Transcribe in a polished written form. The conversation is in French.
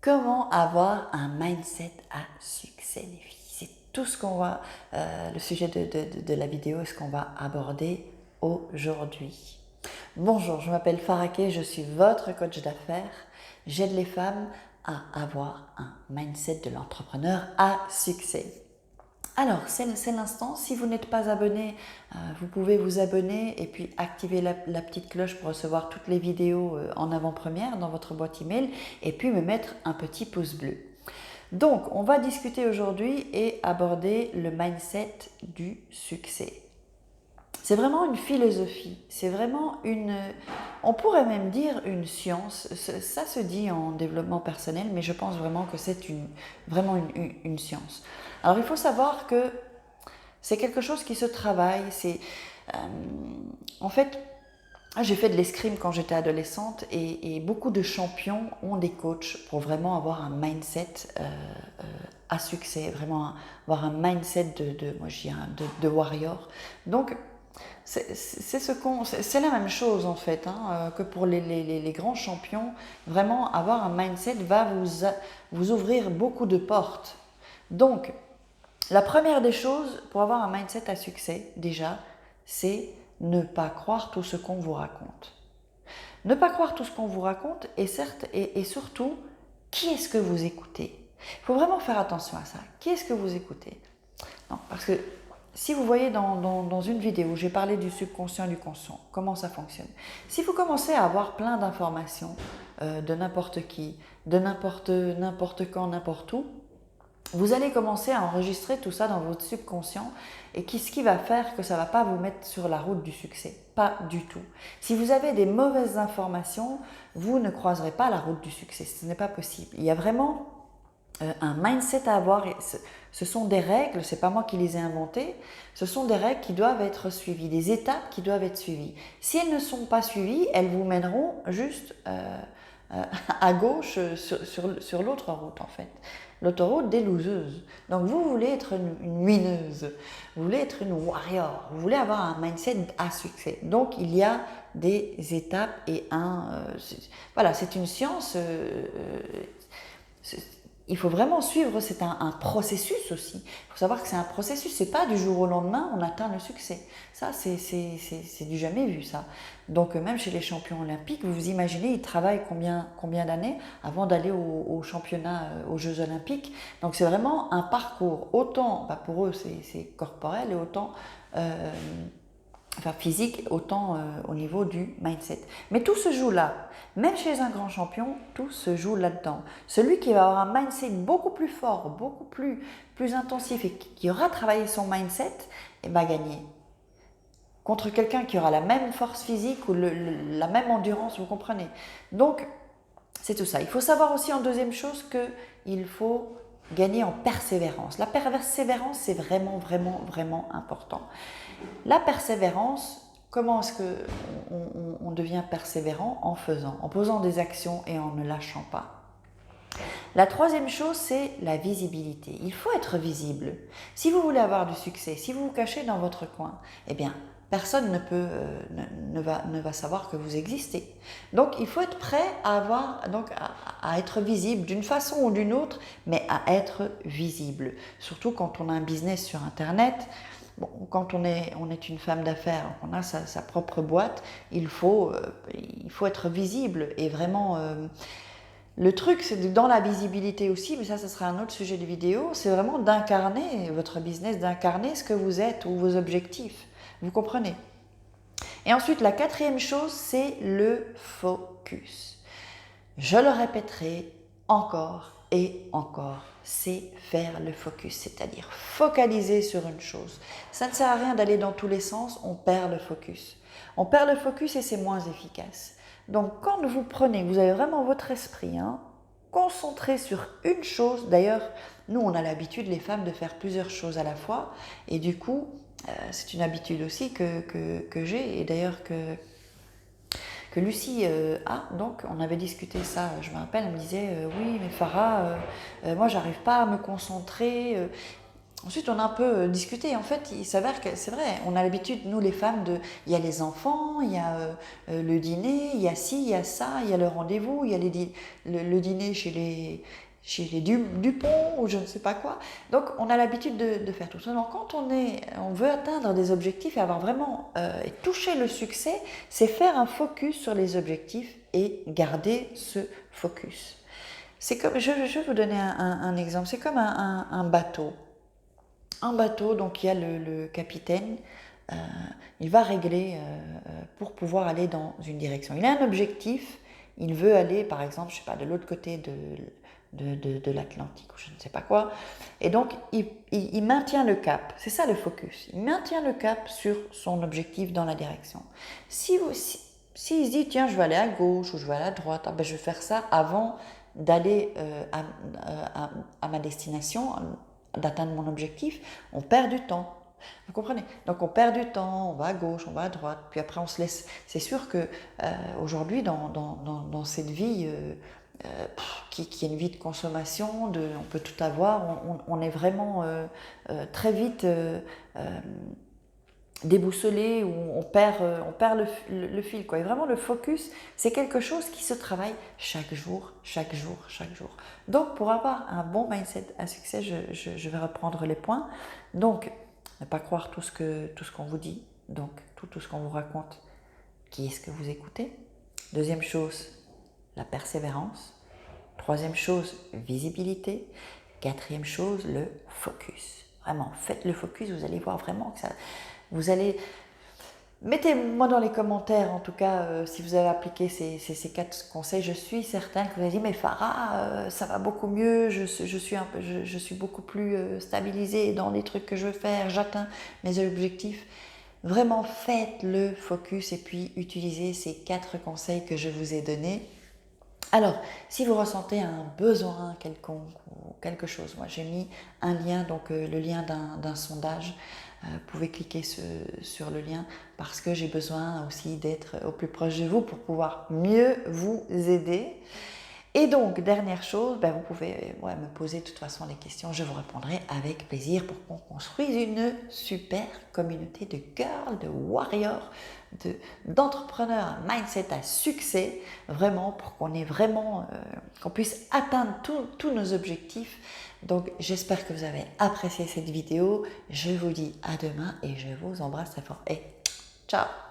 Comment avoir un mindset à succès, les filles? C'est tout ce qu'on va, le sujet de la vidéo, est ce qu'on va aborder aujourd'hui. Bonjour, je m'appelle Faraké, je suis votre coach d'affaires. J'aide les femmes à avoir un mindset de l'entrepreneur à succès. Alors, c'est l'instant. Si vous n'êtes pas abonné, vous pouvez vous abonner et puis activer la petite cloche pour recevoir toutes les vidéos en avant-première dans votre boîte email et puis me mettre un petit pouce bleu. Donc, on va discuter aujourd'hui et aborder le mindset du succès. C'est vraiment une philosophie, c'est vraiment on pourrait même dire une science. Ça se dit en développement personnel, mais je pense vraiment que c'est vraiment une science. Alors il faut savoir que c'est quelque chose qui se travaille. En fait, j'ai fait de l'escrime quand j'étais adolescente et beaucoup de champions ont des coachs pour vraiment avoir un mindset à succès, vraiment avoir un mindset moi je dis de warrior. Donc c'est la même chose en fait que pour les grands champions. Vraiment avoir un mindset va vous ouvrir beaucoup de portes. Donc la première des choses pour avoir un mindset à succès déjà, c'est ne pas croire tout ce qu'on vous raconte. Ne pas croire tout ce qu'on vous raconte et surtout, qui est-ce que vous écoutez? Il faut vraiment faire attention à ça. Qui est-ce que vous écoutez? Non, parce que si vous voyez dans une vidéo où j'ai parlé du subconscient et du conscient, comment ça fonctionne. Si vous commencez à avoir plein d'informations de n'importe qui, de n'importe quand, n'importe où, vous allez commencer à enregistrer tout ça dans votre subconscient et ce qui va faire que ça ne va pas vous mettre sur la route du succès. Pas du tout. Si vous avez des mauvaises informations, vous ne croiserez pas la route du succès. Ce n'est pas possible. Il y a vraiment un mindset à avoir. Ce sont des règles, ce n'est pas moi qui les ai inventées, ce sont des règles qui doivent être suivies, des étapes qui doivent être suivies. Si elles ne sont pas suivies, elles vous mèneront juste à gauche sur l'autre route en fait. L'autoroute des loseuses. Donc vous voulez être une wineuse, vous voulez être une warrior, vous voulez avoir un mindset à succès. Donc il y a des étapes et voilà, c'est une science. Il faut vraiment suivre, c'est un processus aussi. Il faut savoir que c'est un processus, c'est pas du jour au lendemain on atteint le succès. Ça, c'est du jamais vu ça. Donc même chez les champions olympiques, vous imaginez, ils travaillent combien d'années avant d'aller au championnat, aux Jeux olympiques. Donc c'est vraiment un parcours, autant pour eux c'est corporel et autant physique, autant au niveau du mindset. Mais tout se joue là. Même chez un grand champion, tout se joue là-dedans. Celui qui va avoir un mindset beaucoup plus fort, beaucoup plus intensif et qui aura travaillé son mindset, va gagner. Contre quelqu'un qui aura la même force physique ou la même endurance, vous comprenez. Donc, c'est tout ça. Il faut savoir aussi en deuxième chose qu'il faut gagner en persévérance. La persévérance, c'est vraiment, vraiment, vraiment important. La persévérance, comment est-ce qu'on devient persévérant? En faisant, en posant des actions et en ne lâchant pas. La troisième chose, c'est la visibilité. Il faut être visible. Si vous voulez avoir du succès, si vous vous cachez dans votre coin, eh bien, personne ne va savoir que vous existez. Donc, il faut être prêt à être visible d'une façon ou d'une autre, mais à être visible. Surtout quand on a un business sur Internet. Bon, quand on est une femme d'affaires, on a sa propre boîte, il faut être visible et vraiment... le truc, c'est dans la visibilité aussi, mais ça sera un autre sujet de vidéo, c'est vraiment d'incarner votre business, d'incarner ce que vous êtes ou vos objectifs. Vous comprenez? Et ensuite, la quatrième chose, c'est le focus. Je le répéterai encore et encore, c'est faire le focus, c'est-à-dire focaliser sur une chose. Ça ne sert à rien d'aller dans tous les sens, on perd le focus. On perd le focus et c'est moins efficace. Donc quand vous avez vraiment votre esprit concentré sur une chose. D'ailleurs, nous on a l'habitude, les femmes, de faire plusieurs choses à la fois et du coup, c'est une habitude aussi que j'ai et d'ailleurs que Lucie a. Donc on avait discuté ça, je me rappelle, elle me disait oui mais Farah, moi j'arrive pas à me concentrer. Ensuite, on a un peu discuté. En fait, il s'avère que c'est vrai, on a l'habitude, nous les femmes, il y a les enfants, il y a le dîner, il y a ci, il y a ça, il y a le rendez-vous, il y a le dîner chez les Dupont ou je ne sais pas quoi. Donc, on a l'habitude de faire tout ça. Donc, quand on veut atteindre des objectifs et avoir vraiment et toucher le succès, c'est faire un focus sur les objectifs et garder ce focus. C'est comme, je vais vous donner un exemple, c'est comme un bateau. Un bateau, donc il y a le capitaine, il va régler pour pouvoir aller dans une direction. Il a un objectif, il veut aller par exemple, je sais pas, de l'autre côté de l'Atlantique ou je ne sais pas quoi. Et donc il maintient le cap, c'est ça le focus. Il maintient le cap sur son objectif dans la direction. S'il se dit, tiens, je vais aller à gauche ou je vais aller à droite, ah ben, je vais faire ça avant d'aller à ma destination, d'atteindre mon objectif, on perd du temps. Vous comprenez? Donc on perd du temps, on va à gauche, on va à droite, puis après on se laisse. C'est sûr que aujourd'hui, dans cette vie qui est une vie de consommation, on peut tout avoir, on est vraiment très vite déboussolé, où on perd le fil, quoi. Et vraiment, le focus, c'est quelque chose qui se travaille chaque jour, chaque jour, chaque jour. Donc, pour avoir un bon mindset à succès, je vais reprendre les points. Donc, ne pas croire tout ce qu'on vous dit, donc tout ce qu'on vous raconte. Qui est-ce que vous écoutez? Deuxième chose, la persévérance. Troisième chose, visibilité. Quatrième chose, le focus. Vraiment, faites le focus, vous allez voir vraiment que ça... Vous allez... Mettez-moi dans les commentaires, en tout cas, si vous avez appliqué ces 4 conseils. Je suis certaine que vous allez dire, mais Farah, ça va beaucoup mieux, je suis beaucoup plus stabilisée dans les trucs que je veux faire, j'atteins mes objectifs. Vraiment, faites le focus et puis utilisez ces 4 conseils que je vous ai donnés. Alors, si vous ressentez un besoin quelconque ou quelque chose, moi j'ai mis un lien, donc le lien d'un sondage. Vous pouvez cliquer sur le lien parce que j'ai besoin aussi d'être au plus proche de vous pour pouvoir mieux vous aider. Et donc, dernière chose, vous pouvez me poser de toute façon les questions, je vous répondrai avec plaisir pour qu'on construise une super communauté de girls, de warriors, d'entrepreneurs, mindset à succès, vraiment pour qu'on puisse atteindre tous nos objectifs. Donc, j'espère que vous avez apprécié cette vidéo. Je vous dis à demain et je vous embrasse très fort. Et ciao!